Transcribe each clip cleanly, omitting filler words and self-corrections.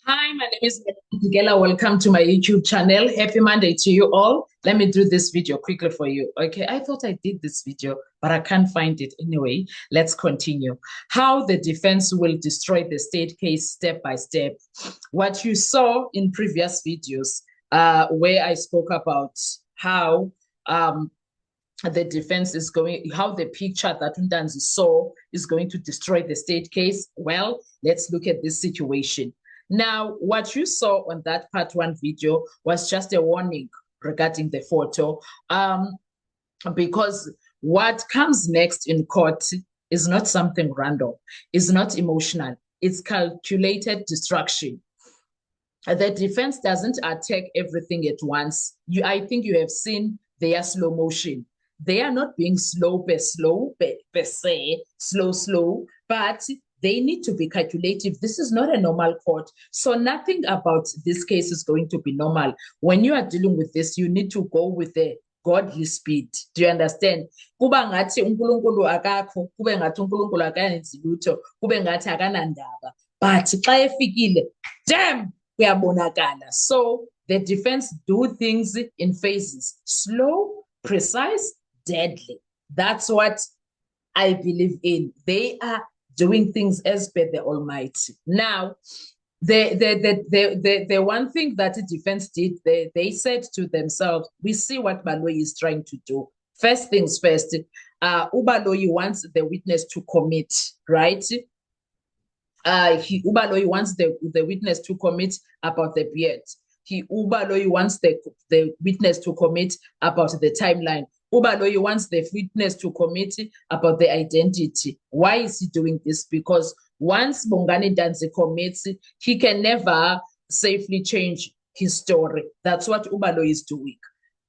Hi, my name is Gela. Welcome to my YouTube channel. Happy Monday to you all. Let me do this video quickly for you. Okay, I thought I did this video, but I can't find it anyway. Let's continue. How the defense will destroy the state case step by step. What you saw in previous videos, where I spoke about how the defense is going, how the picture that Ntanzi saw is going to destroy the state case. Well, let's look at this situation. Now, what you saw on that part one video was just a warning regarding the photo, because what comes next in court is not something random, it's not emotional, it's calculated destruction. The defense doesn't attack everything at once. I think you have seen their slow motion. They are not being slow, per se, slow, but they need to be calculative. This is not a normal court. So nothing about this case is going to be normal. When you are dealing with this, you need to go with the godly speed. Do you understand? Kuba ngathi uNkulunkulu akakho, kube ngathi uNkulunkulu akayenzi lutho, kube ngathi akanandaba. But xa efikile, damn, kuyabonakala. So the defense do things in phases. Slow, precise, deadly. That's what I believe in. They are doing things as per the Almighty. Now, the one thing that the defense did, they said to themselves, we see what Baloyi is trying to do. First things first, Ubaloyi wants the witness to commit, right? Ubaloyi wants the witness to commit about the beard. Ubaloyi wants the witness to commit about the timeline. Ubaloyi wants the witness to commit about the identity. Why is he doing this? Because once Bongani Ntanzi commits, he can never safely change his story. That's what Ubaloyi is doing.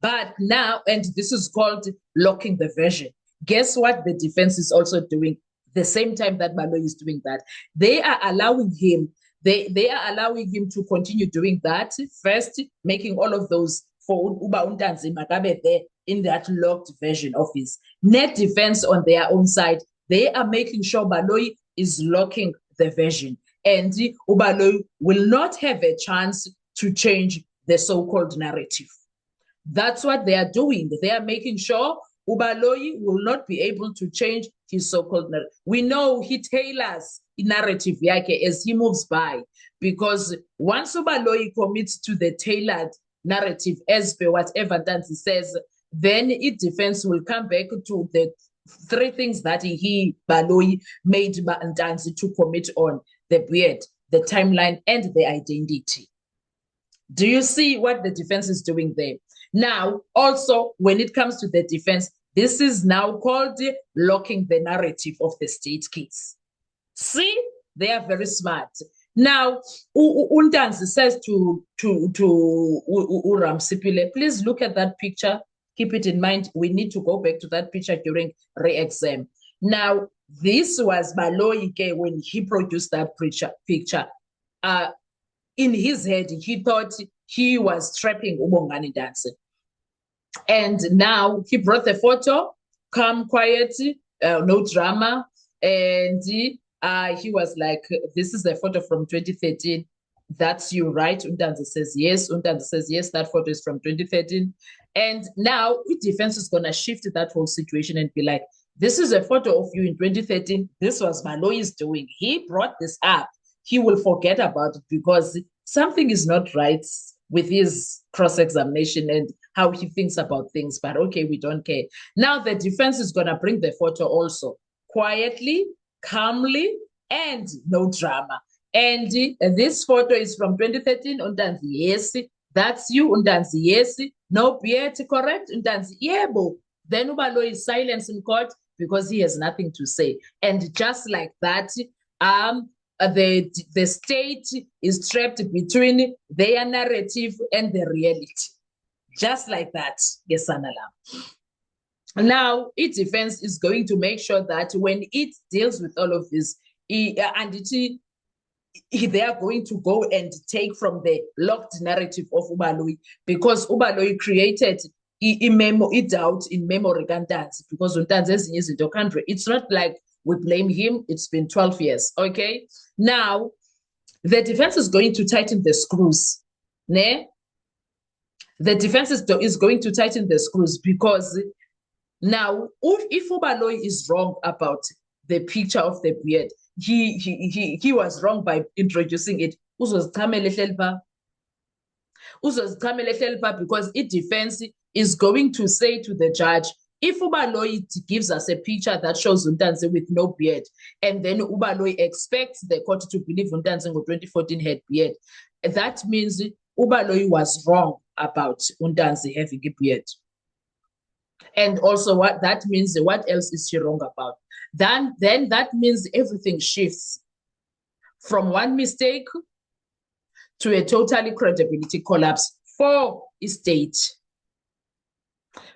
But now, and this is called locking the version. Guess what the defense is also doing? The same time that Baloyi is doing that, they are allowing him. They are allowing him to continue doing that. First, making all of those for Uba Ntanzi Makabe there in that locked version of his net defense on their own side. They are making sure Baloyi is locking the version, and Ubaloyi will not have a chance to change the so-called narrative. That's what they are doing. They are making sure Ubaloyi will not be able to change his so-called narrative. We know he tailors narrative yake as he moves by, because once Ubaloyi commits to the tailored narrative as per whatever Ntanzi says, then its defense will come back to the three things that Baloyi made Ntanzi to commit on: the beard, the timeline, and the identity. Do you see what the defense is doing there? Now, also, when it comes to the defense, this is now called locking the narrative of the state case. See, they are very smart. Now, Ntanzi says to Ramsipile, please look at that picture. Keep it in mind. We need to go back to that picture during re-exam. Now, this was Baloyi when he produced that picture. In his head, he thought he was trapping Ubongani Ntanzi. And now he brought the photo, calm, quiet, no drama. And he was like, this is the photo from 2013. That's you, right? Ntanzi says yes. Ntanzi says yes, that photo is from 2013. And now the defense is going to shift that whole situation and be like, this is a photo of you in 2013. This was Baloyi's doing. He brought this up. He will forget about it because something is not right with his cross-examination and how he thinks about things. But okay, we don't care. Now the defense is going to bring the photo also quietly, calmly, and no drama. And this photo is from 2013. Ntanzi, yes, that's you. Ntanzi, yes. No beard, correct? Ntanzi, yebo. Then Ubaloyi is silence in court because he has nothing to say. And just like that, the state is trapped between their narrative and the reality. Just like that, yes, Anala. Now, its defense is going to make sure that when it deals with all of this, they are going to go and take from the locked narrative of Ubaloyi, because Ubaloyi created doubt in memory Ntanzi, because Ntanzi is in the country. It's not like we blame him. It's been 12 years, okay? Now, The defense is going to tighten the screws. Ne? The defense is going to tighten the screws because now, if Ubaloyi is wrong about the picture of the beard, he was wrong by introducing it. Uzozichamela ehleli pha because defense is going to say to the judge, if Ubaloyi gives us a picture that shows Untanzi with no beard, and then Ubaloyi expects the court to believe Untanzi in 2014 had beard, that means Ubaloyi was wrong about Untanzi having a beard. And also what that means, what else is she wrong about? Then that means everything shifts from one mistake to a totally credibility collapse for estate.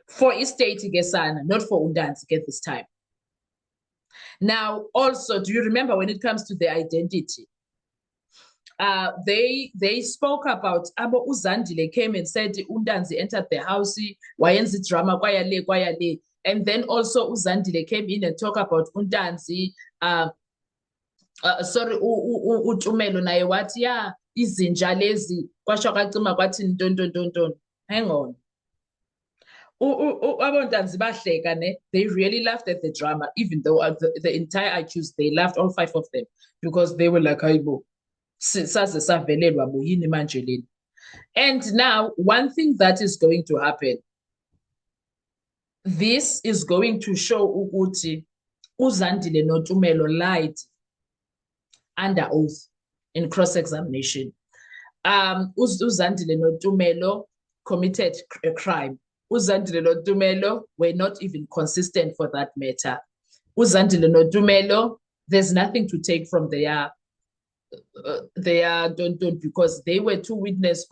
For estate, Gesana, not for Undanzi at this time. Now, also, do you remember when it comes to the identity? They spoke about Abo Uzandile came and said Undanzi entered the house, wayenzi drama kwaya. And then also Uzandile came in and talked about Undanzi. Sorry, uTumelo naye wathi yeah, izinja lezi kwasho kwacima kwathi ntontontonton. Hang on. Abontanzi bahleka ne, they really laughed at the drama, even though the entire accused, they laughed, all 5 of them, because they were like, hayibo. And now, one thing that is going to happen, this is going to show ukuthi uZandile noTumelo lied under oath in cross-examination. uZandile noTumelo committed a crime. uZandile noTumelo were not even consistent for that matter. uZandile noTumelo, there's nothing to take from don't because they were 2 witnesses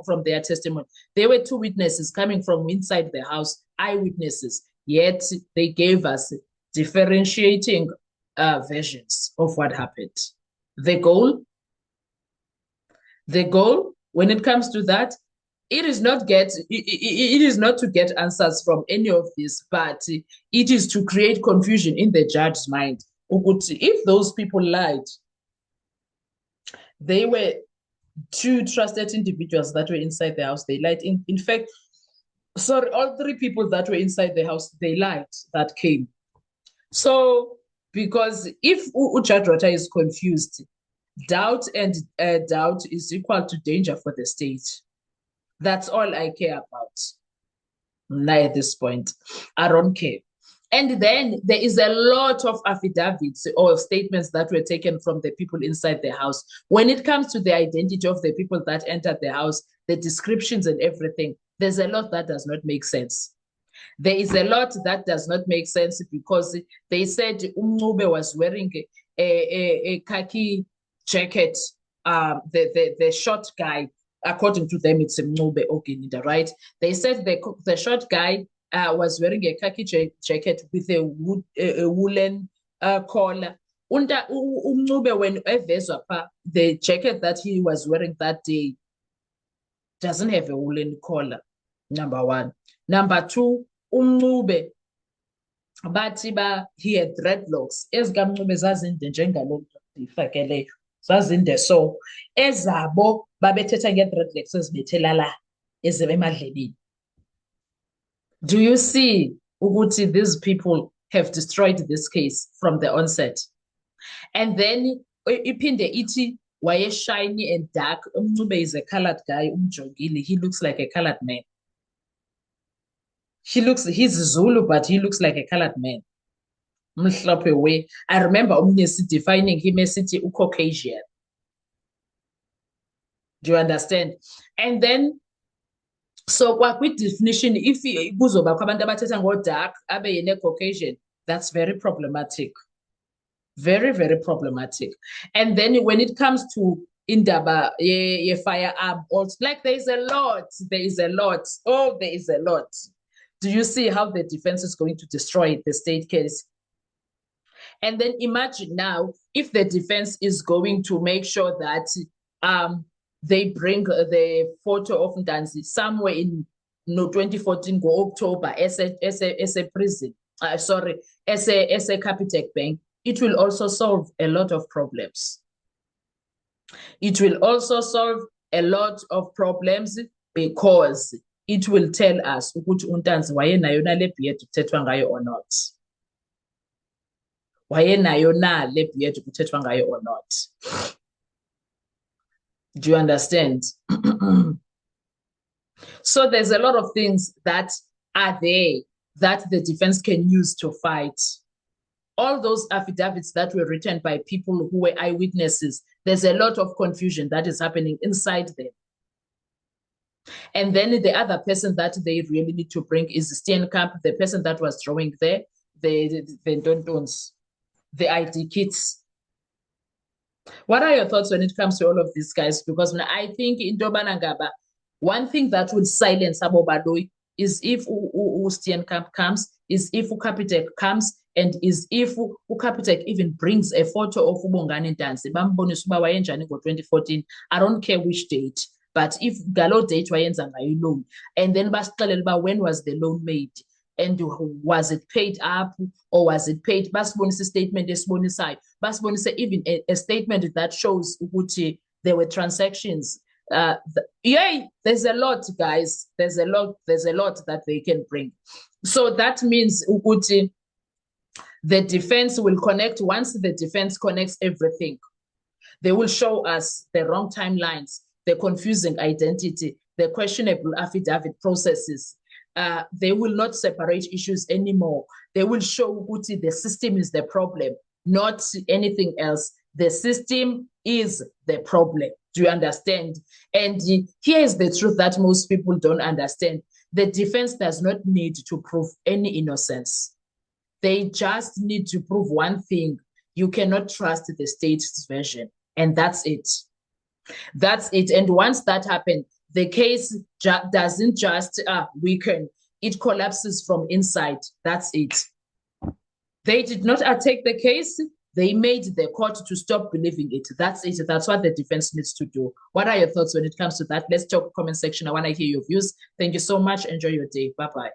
from their testimony. They were 2 witnesses coming from inside the house, eyewitnesses, yet they gave us differentiating versions of what happened. The goal when it comes to that, it is not to get answers from any of this, but it is to create confusion in the judge's mind. If those people lied, they were 2 trusted individuals that were inside the house. They lied. In fact, sorry, all 3 people that were inside the house, they lied that came. So, because if Judge Rota is confused, doubt is equal to danger for the state. That's all I care about. Now at this point, I don't care. And then there is a lot of affidavits or statements that were taken from the people inside the house. When it comes to the identity of the people that entered the house, the descriptions and everything, there's a lot that does not make sense. There is a lot that does not make sense because they said Umncube was wearing a khaki jacket. The short guy, according to them, it's Umncube Oginida, right? They said the short guy was wearing a khaki jacket with a woolen collar. Umncube, when the jacket that he was wearing that day doesn't have a woolen collar, number 1. Number 2, Umncube, bathi he had dreadlocks. EzikaMncube zazinde njengalo ifakeleyo. Zazinde so. Ezabo babethetha nge-dreadlocks ezibethela la emadlebeni. Do you see ukuthi these people have destroyed this case from the onset? And then iphinde ithi waye shiny and dark. Umncube is a colored guy, umjongile. He looks like a colored man. He's Zulu, but he looks like a colored man. Way. I remember defining him as Caucasian. Do you understand? And then, so with definition, if you dark, Caucasian, that's very problematic. Very, very problematic. And then when it comes to Indaba, firearm, also, like there is a lot. Oh, there is a lot. Do you see how the defense is going to destroy the state case? And then imagine now if the defense is going to make sure that they bring the photo of Ndanzi somewhere in 2014 go October as a prison, as a Capitec Bank, it will also solve a lot of problems. It will also solve a lot of problems because it will tell us ukuthi uNtanzi wayenayo nale beard kuthethwa ngayo or not. Wayenayo na le beard kuthethwa ngayo or not. Do you understand? So there's a lot of things that are there that the defense can use to fight. All those affidavits that were written by people who were eyewitnesses, there's a lot of confusion that is happening inside them. And then the other person that they really need to bring is Steenkamp, the person that was drawing there, the ID kits. What are your thoughts when it comes to all of these guys? Because I think in Dobanangaba, one thing that will silence Abo Baloyi is if Steenkamp comes, is if Capitec comes, and is if Capitec even brings a photo of Ubongani Ntanzi. Bambonisa uba wayenjani ngo-2014. I don't care which date, but if galo date wayenza ngayo loan, and then basixelele uba when was the loan made? And was it paid up or was it paid? Basibonisa statement esibonisayo. Basibonisa even a statement that shows ukuthi there were transactions. There's a lot, guys. There's a lot that they can bring. So that means ukuthi the defense will connect. Once the defense connects everything, they will show us the wrong timelines, the confusing identity, the questionable affidavit processes. They will not separate issues anymore. They will show Uti the system is the problem, not anything else. The system is the problem. Do you understand? And here is the truth that most people don't understand. The defense does not need to prove any innocence. They just need to prove one thing. You cannot trust the state's version. And that's it. That's it. And once that happened, the case doesn't just weaken. It collapses from inside. That's it. They did not attack the case. They made the court to stop believing it. That's it. That's what the defense needs to do. What are your thoughts when it comes to that? Let's talk comment section. I want to hear your views. Thank you so much. Enjoy your day. Bye-bye.